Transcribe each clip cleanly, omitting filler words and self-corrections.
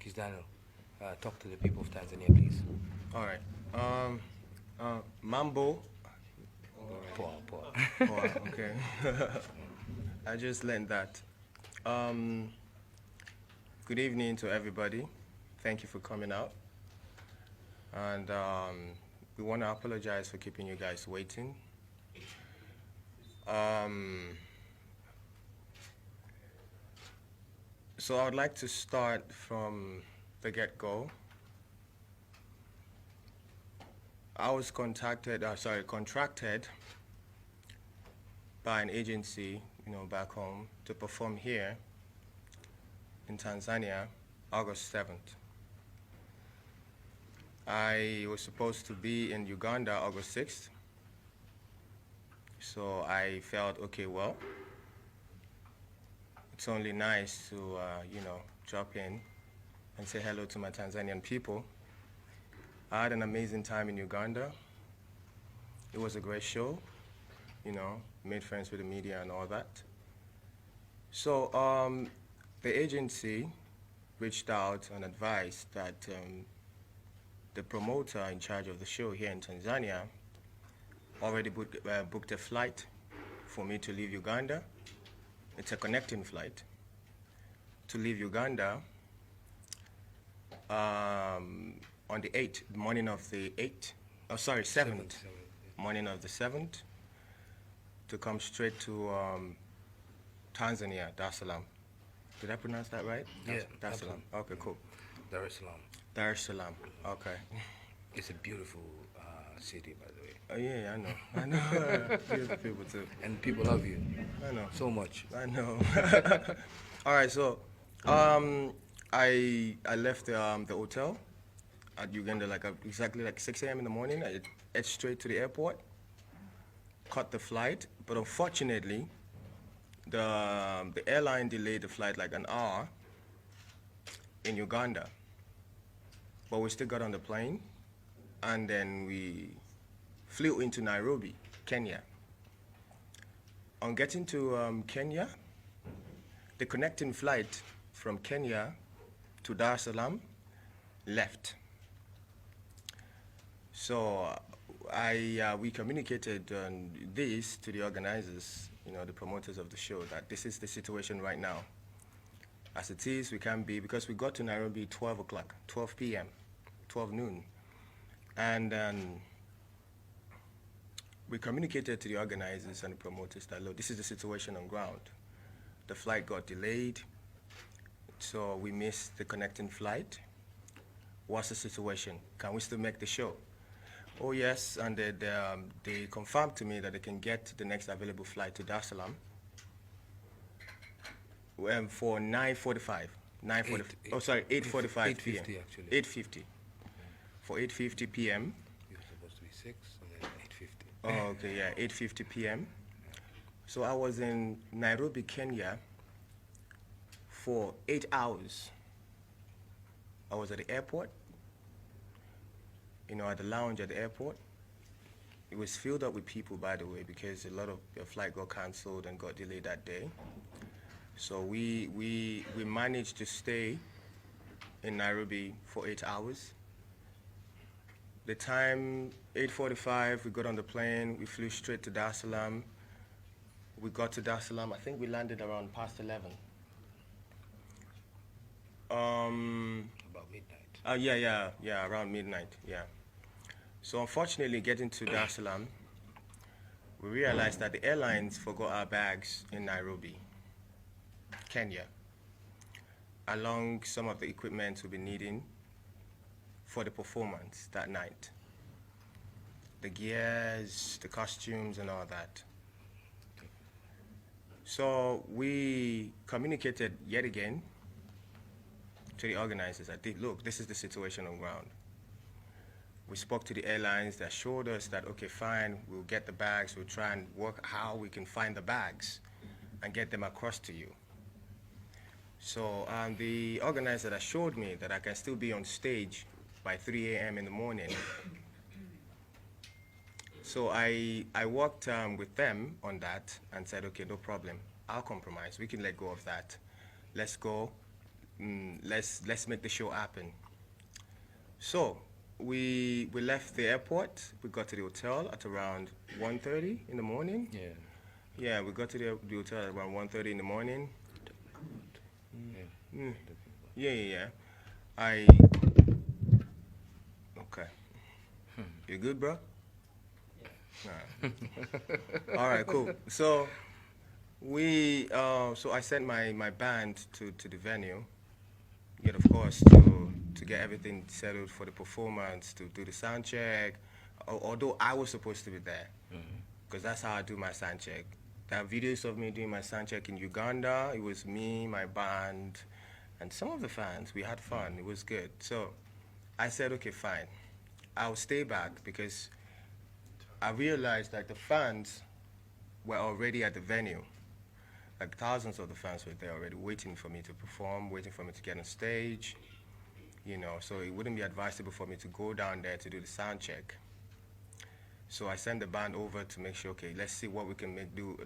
Kizz Daniel. Talk to the people of Tanzania, please. All right. Mambo. Poor, poor. Oh, okay. I just learned that. Um, Good evening to everybody. Thank you for coming out. And we want to apologize for keeping you guys waiting. Um, so I would like to start from the get-go. I was contracted by an agency, back home to perform here in Tanzania, August 7th. I was supposed to be in Uganda August 6th. So I felt, okay, well, it's only nice to, drop in and say hello to my Tanzanian people. I had an amazing time in Uganda. It was a great show, made friends with the media and all that. So the agency reached out and advised that the promoter in charge of the show here in Tanzania already booked a flight for me to leave Uganda. It's a connecting flight to leave Uganda on the 8th, morning of the 8th, 7th, morning of the 7th, to come straight to Tanzania, Dar es Salaam. Did I pronounce that right? Yeah, Dar es Salaam. Okay, cool. Dar es Salaam. Dar es Salaam. Okay. It's a beautiful city, by the way. Oh yeah, I know. I know. Beautiful people too. And people love you I know. so much. I know. All right, so I left the hotel at Uganda exactly 6 a.m. in the morning. I head straight to the airport, caught the flight, but unfortunately, the airline delayed the flight like an hour in Uganda. But we still got on the plane, and then we flew into Nairobi, Kenya. On getting to Kenya, the connecting flight from Kenya to Dar es Salaam left. So we communicated this to the organizers, the promoters of the show, that this is the situation right now. As it is, we can't be, because we got to Nairobi 12 o'clock, 12 p.m., 12 noon. And we communicated to the organizers and the promoters that, look, this is the situation on ground. The flight got delayed, so we missed the connecting flight. What's the situation? Can we still make the show? Oh yes, and they confirmed to me that they can get the next available flight to Dar es Salaam for 9:45. 8:45 p.m. 8:50 actually. 8:50. For 8:50 p.m. You're supposed to be 6 and then 8:50. Oh, okay, yeah, 8:50 p.m. So I was in Nairobi, Kenya for 8 hours. I was at the airport, at the lounge at the airport. It was filled up with people, by the way, because a lot of the flight got canceled and got delayed that day. So we managed to stay in Nairobi for 8 hours. The time, 8:45, we got on the plane, we flew straight to Dar es Salaam. We got to Dar es Salaam, I think we landed around past 11. About midnight. Yeah, around midnight, yeah. So unfortunately, getting to Dar es Salaam, we realized that the airlines forgot our bags in Nairobi, Kenya, along some of the equipment we'll be needing for the performance that night. The gears, the costumes, and all that. So we communicated yet again to the organizers. I think, look, this is the situation on ground. We spoke to the airlines. They assured us that, okay, fine, we'll get the bags. We'll try and work how we can find the bags and get them across to you. So the organizer assured me that I can still be on stage by 3 a.m. in the morning. So I worked with them on that and said, okay, no problem. I'll compromise. We can let go of that. Let's go. let's make the show happen. So we left the airport. We got to the hotel at around 1:30 in the morning. Yeah. Yeah, we got to the hotel at around 1:30 in the morning. Yeah. Mm. Yeah. Okay. You good, bro? Yeah. All right, cool. So so I sent my band to the venue. Yet, of course, to get everything settled for the performance, to do the sound check. Although I was supposed to be there, because that's how I do my sound check. There are videos of me doing my sound check in Uganda. It was me, my band, and some of the fans. We had fun. It was good. So I said, okay, fine. I'll stay back because I realized that the fans were already at the venue. Like thousands of the fans were there already waiting for me to perform, waiting for me to get on stage, so it wouldn't be advisable for me to go down there to do the sound check. So I sent the band over to make sure, okay, let's see what we can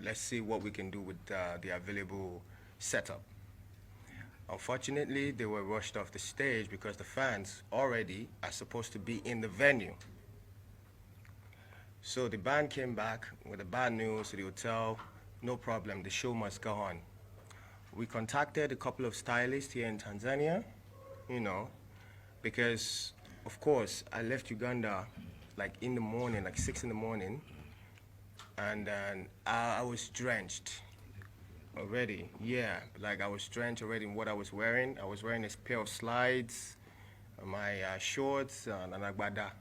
let's see what we can do with the available setup. Unfortunately, they were rushed off the stage because the fans already are supposed to be in the venue. So the band came back with the bad news to the hotel. No problem, the show must go on. We contacted a couple of stylists here in Tanzania, because, of course, I left Uganda like in the morning, like 6 in the morning, and I was drenched already. Yeah, like I was drenched already in what I was wearing. I was wearing a pair of slides, my shorts, and an agbada,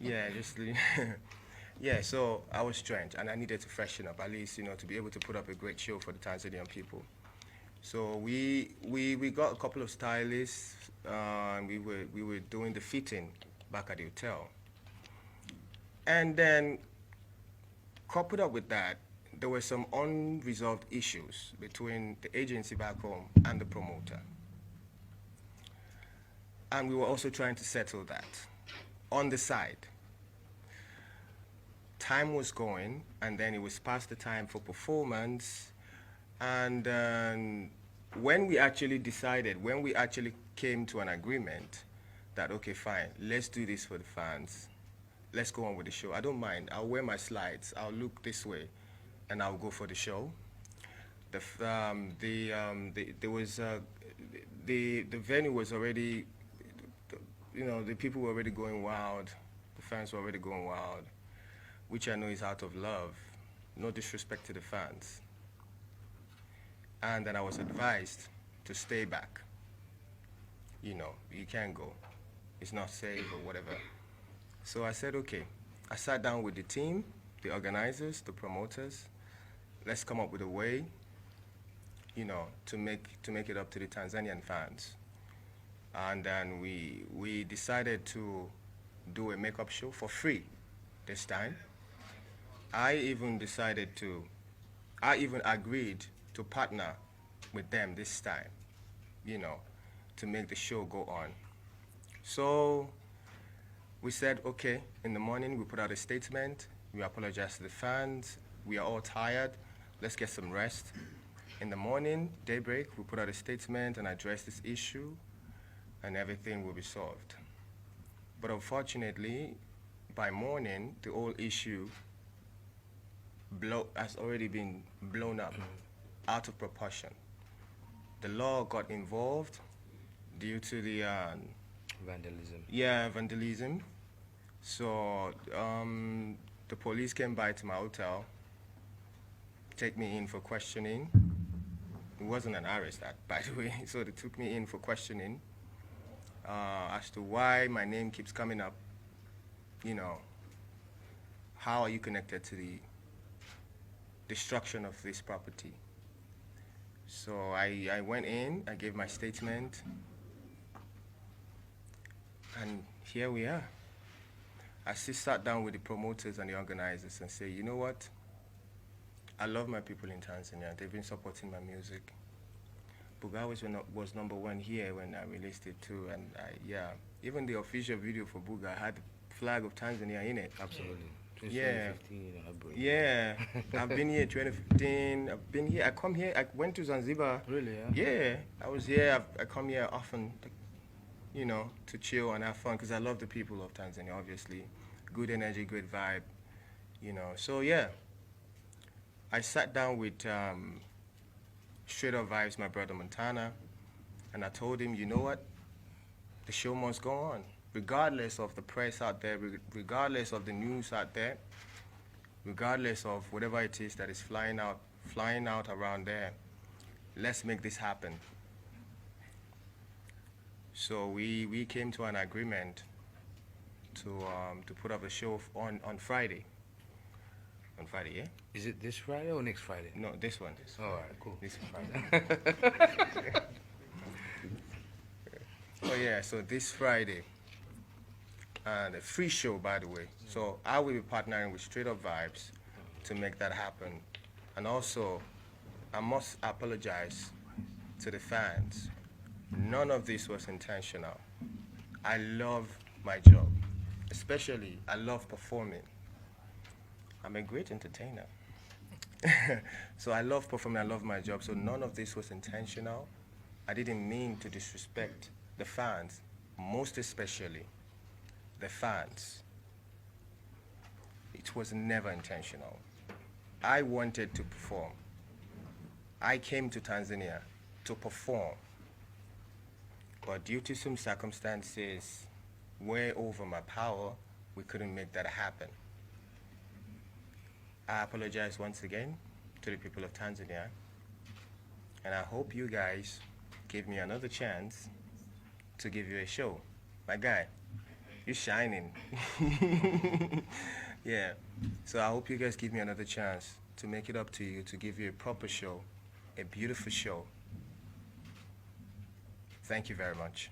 Yeah, just... Yeah, so I was drenched, and I needed to freshen up, at least, to be able to put up a great show for the Tanzanian people. So we got a couple of stylists, and we were doing the fitting back at the hotel. And then, coupled up with that, there were some unresolved issues between the agency back home and the promoter. And we were also trying to settle that on the side. Time was going, and then it was past the time for performance. And when we actually came to an agreement that, okay, fine, let's do this for the fans. Let's go on with the show. I don't mind. I'll wear my slides. I'll look this way, and I'll go for the show. The venue was already, the people were already going wild. The fans were already going wild, which I know is out of love, no disrespect to the fans. And then I was advised to stay back. You can't go. It's not safe or whatever. So I said, okay. I sat down with the team, the organizers, the promoters. Let's come up with a way, to make it up to the Tanzanian fans. And then we decided to do a makeup show for free this time. I even agreed to partner with them this time, to make the show go on. So we said, okay, in the morning we put out a statement, we apologize to the fans, we are all tired, let's get some rest. In the morning, daybreak, we put out a statement and address this issue, and everything will be solved. But unfortunately, by morning, the whole issue has already been blown up, out of proportion. The law got involved due to the Vandalism. Yeah, vandalism. So the police came by to my hotel, take me in for questioning. It wasn't an arrest, by the way. So they took me in for questioning as to why my name keeps coming up. How are you connected to the destruction of this property? So I went in, I gave my statement, and here we are. I sat down with the promoters and the organizers and say, you know what? I love my people in Tanzania. They've been supporting my music. Buga was number one here when I released it too, and even the official video for Buga had the flag of Tanzania in it. Absolutely. Since Yeah. 2015, Yeah, I've been here 2015. I've been here. I come here. I went to Zanzibar. Really, yeah? Yeah, I was here. I come here often, to chill and have fun because I love the people of Tanzania. Obviously, good energy, good vibe. So yeah, I sat down with Straight Up Vibes, my brother Montana, and I told him, you know what? The show must go on, regardless of the press out there, regardless of the news out there, regardless of whatever it is that is flying out around there. Let's make this happen. So we came to an agreement to put up a show on Friday. On Friday, yeah? Is it this Friday or next Friday? No, this one. All right, cool. This Friday. Oh yeah, so this Friday, and a free show, by the way. So I will be partnering with Straight Up Vibes to make that happen. And also, I must apologize to the fans. None of this was intentional. I love my job, especially I love performing. I'm a great entertainer. So I love performing, I love my job, so none of this was intentional. I didn't mean to disrespect the fans, most especially the fans. It was never intentional. I wanted to perform. I came to Tanzania to perform. But due to some circumstances way over my power, we couldn't make that happen. I apologize once again to the people of Tanzania, and I hope you guys give me another chance to give you a show. My guy, you're shining. Yeah, so I hope you guys give me another chance to make it up to you, to give you a proper show, a beautiful show. Thank you very much.